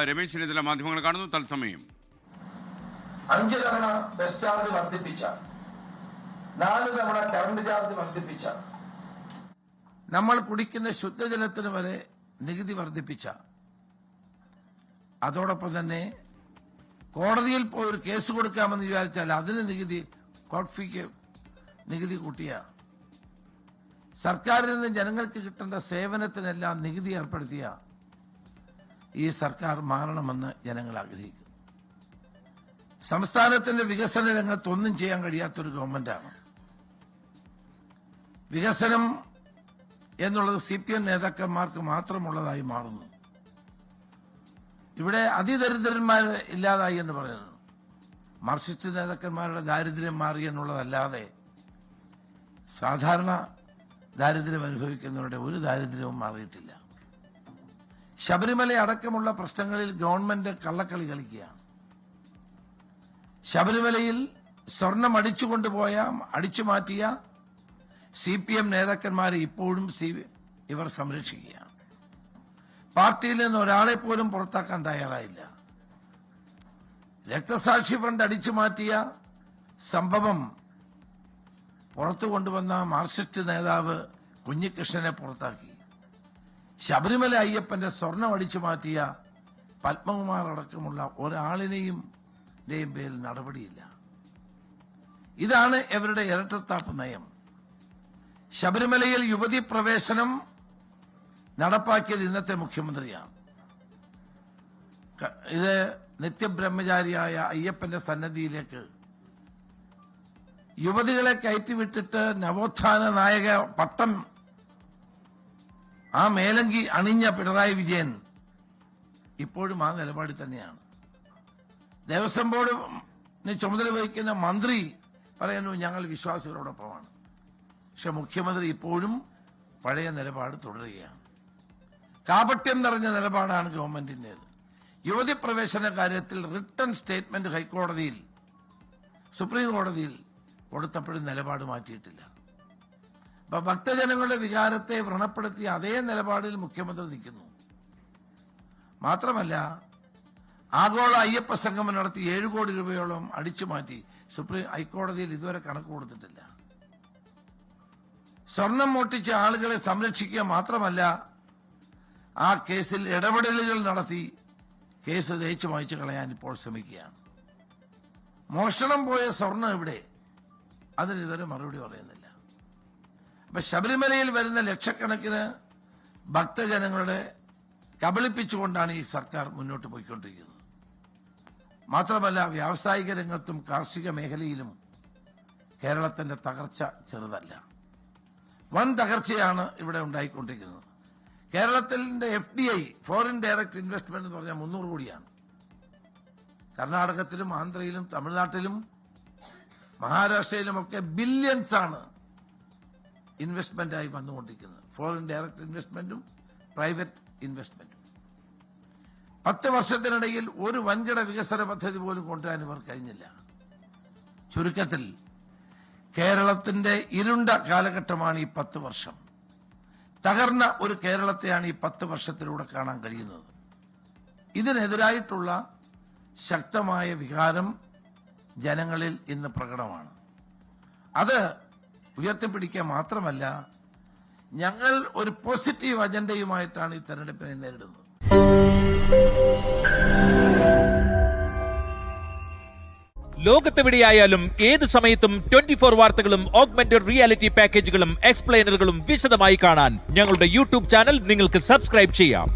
രമേശ് ചെന്നിത്തല മാധ്യമങ്ങൾ കാണുന്നു തത്സമയം. 5 തവണ ബസ് ചാർജ് വർദ്ധിപ്പിച്ച, 4 തവണ കറണ്ട് ചാർജ് വർദ്ധിപ്പിച്ച, നമ്മൾ കുടിക്കുന്ന ശുദ്ധജലത്തിന് വരെ നികുതി വർദ്ധിപ്പിച്ച, അതോടൊപ്പം തന്നെ കോടതിയിൽ പോയി ഒരു കേസ് കൊടുക്കാമെന്ന് വിചാരിച്ചാൽ അതിന് നികുതി, കോർട്ട് ഫീക്ക് നികുതി കൂട്ടിയ, സർക്കാരിൽ നിന്ന് ജനങ്ങൾക്ക് കിട്ടേണ്ട സേവനത്തിനെല്ലാം നികുതി ഏർപ്പെടുത്തിയ ഈ സർക്കാർ മാറണമെന്ന് ജനങ്ങൾ ആഗ്രഹിക്കുന്നു. സംസ്ഥാനത്തിന്റെ വികസന രംഗത്ത് ഒന്നും ചെയ്യാൻ കഴിയാത്തൊരു ഗവൺമെന്റാണ്. വികസനം എന്നുള്ളത് CPM നേതാക്കന്മാർക്ക് മാത്രമുള്ളതായി മാറുന്നു. ഇവിടെ അതിദരിദ്രന്മാർ ഇല്ലാതായി എന്ന് പറയുന്നു. മാർക്സിസ്റ്റ് നേതാക്കന്മാരുടെ ദാരിദ്ര്യം മാറി എന്നുള്ളതല്ലാതെ സാധാരണ ദാരിദ്ര്യം അനുഭവിക്കുന്നവരുടെ ഒരു ദാരിദ്ര്യവും മാറിയിട്ടില്ല. ശബരിമല അടക്കമുള്ള പ്രശ്നങ്ങളിൽ ഗവൺമെന്റ് കള്ളക്കളി കളിക്കുകയാണ്. ശബരിമലയിൽ സ്വർണം അടിച്ചു മാറ്റിയ CPM നേതാക്കന്മാരെ ഇപ്പോഴും ഇവർ സംരക്ഷിക്കുകയാണ്. പാർട്ടിയിൽ നിന്ന് ഒരാളെ പോലും പുറത്താക്കാൻ തയ്യാറായില്ല. രക്തസാക്ഷി ഫണ്ട് അടിച്ചു മാറ്റിയ സംഭവം പുറത്തു കൊണ്ടുവന്ന മാർക്സിസ്റ്റ് നേതാവ് കുഞ്ഞികൃഷ്ണനെ പുറത്താക്കി. ശബരിമല അയ്യപ്പന്റെ സ്വർണം അടിച്ചു മാറ്റിയ പത്മകുമാർ അടക്കമുള്ള ഒരാളിനെയും പേരിൽ നടപടിയില്ല. ഇതാണ് ഇവരുടെ ഇരട്ടത്താപ്പ് നയം. ശബരിമലയിൽ യുവതി പ്രവേശനം നടപ്പാക്കിയത് ഇന്നത്തെ മുഖ്യമന്ത്രിയാണ്. ഇത് നിത്യബ്രഹ്മചാരിയായ അയ്യപ്പന്റെ സന്നദ്ധിയിലേക്ക് യുവതികളെ കയറ്റിവിട്ടിട്ട് നവോത്ഥാന നായക പട്ടം ആ മേലങ്കി അണിഞ്ഞ പിണറായി വിജയൻ ഇപ്പോഴും ആ നിലപാടിൽ തന്നെയാണ്. ദേവസ്വം ബോർഡിന് ചുമതല വഹിക്കുന്ന മന്ത്രി പറയുന്നു ഞങ്ങൾ വിശ്വാസികളോടൊപ്പമാണ്. പക്ഷെ മുഖ്യമന്ത്രി ഇപ്പോഴും പഴയ നിലപാട് തുടരുകയാണ്. കാപട്യം നിറഞ്ഞ നിലപാടാണ് ഗവൺമെന്റിന്റേത്. യുവതി പ്രവേശന കാര്യത്തിൽ റിട്ടൺ സ്റ്റേറ്റ്മെന്റ് ഹൈക്കോടതിയിൽ, സുപ്രീം കോടതിയിൽ കൊടുത്തപ്പോഴും നിലപാട് മാറ്റിയിട്ടില്ല. അപ്പൊ ഭക്തജനങ്ങളുടെ വികാരത്തെ വ്രണപ്പെടുത്തിയ അതേ നിലപാടിൽ മുഖ്യമന്ത്രി നിൽക്കുന്നു. മാത്രമല്ല ആഗോള അയ്യപ്പ സംഗമം നടത്തി 7 കോടി രൂപയോളം അടിച്ചു മാറ്റി ഹൈക്കോടതിയിൽ ഇതുവരെ കണക്ക് കൊടുത്തിട്ടില്ല. സ്വർണം മോഷ്ടിച്ച ആളുകളെ സംരക്ഷിക്കുക മാത്രമല്ല ആ കേസിൽ ഇടപെടലുകൾ നടത്തി കേസ് തേച്ചു മായ്ച്ചു കളയാൻ ഇപ്പോൾ ശ്രമിക്കുകയാണ്. മോഷണം പോയ സ്വർണം എവിടെ? അതിന് ഇതുവരെ മറുപടി പറയുന്നില്ല. അപ്പൊ ശബരിമലയിൽ വരുന്ന ലക്ഷക്കണക്കിന് ഭക്തജനങ്ങളുടെ കബളിപ്പിച്ചുകൊണ്ടാണ് ഈ സർക്കാർ മുന്നോട്ട് പോയിക്കൊണ്ടിരിക്കുന്നത്. മാത്രമല്ല വ്യാവസായിക രംഗത്തും കാർഷിക മേഖലയിലും കേരളത്തിന്റെ തകർച്ച ചെറുതല്ല. വൻ തകർച്ചയാണ് ഇവിടെ ഉണ്ടായിക്കൊണ്ടിരിക്കുന്നത്. കേരളത്തിന്റെ FDI, ഫോറിൻ ഡയറക്ട് ഇൻവെസ്റ്റ്മെന്റ് എന്ന് പറഞ്ഞാൽ 300 കോടിയാണ്. കർണാടകത്തിലും ആന്ധ്രയിലും തമിഴ്നാട്ടിലും മഹാരാഷ്ട്രയിലുമൊക്കെ ബില്യൺസ് ആണ് ഇൻവെസ്റ്റ്മെന്റായി വന്നുകൊണ്ടിരിക്കുന്നത്. ഫോറിൻ ഡയറക്ട് ഇൻവെസ്റ്റ്മെന്റും പ്രൈവറ്റ് ഇൻവെസ്റ്റ്മെന്റും 10 വർഷത്തിനിടയിൽ ഒരു വൻകിട വികസന പദ്ധതി പോലും കൊണ്ടുവരാൻ ഇവർ കഴിഞ്ഞില്ല. ചുരുക്കത്തിൽ കേരളത്തിന്റെ ഇരുണ്ട കാലഘട്ടമാണ് ഈ 10 വർഷം. തകർന്ന ഒരു കേരളത്തെയാണ് ഈ 10 വർഷത്തിലൂടെ കാണാൻ കഴിയുന്നത്. ഇതിനെതിരായിട്ടുള്ള ശക്തമായ വികാരം ജനങ്ങളിൽ ഇന്ന് പ്രകടമാണ്. അത് ഉയർത്തിപ്പിടിക്കുക മാത്രമല്ല, ഞങ്ങൾ ഒരു പോസിറ്റീവ് അജണ്ടയുമായിട്ടാണ് ഈ തെരഞ്ഞെടുപ്പിനെ നേരിടുന്നത്. ലോകത്തെവിടെയായാലും ഏത് സമയത്തും 24 വാർത്തകളും ഓഗ്മെന്റഡ് റിയാലിറ്റി പാക്കേജുകളും എക്സ്പ്ലെയിനറുകളും വിശദമായി കാണാൻ ഞങ്ങളുടെ YouTube ചാനൽ നിങ്ങൾക്ക് സബ്സ്ക്രൈബ് ചെയ്യാം.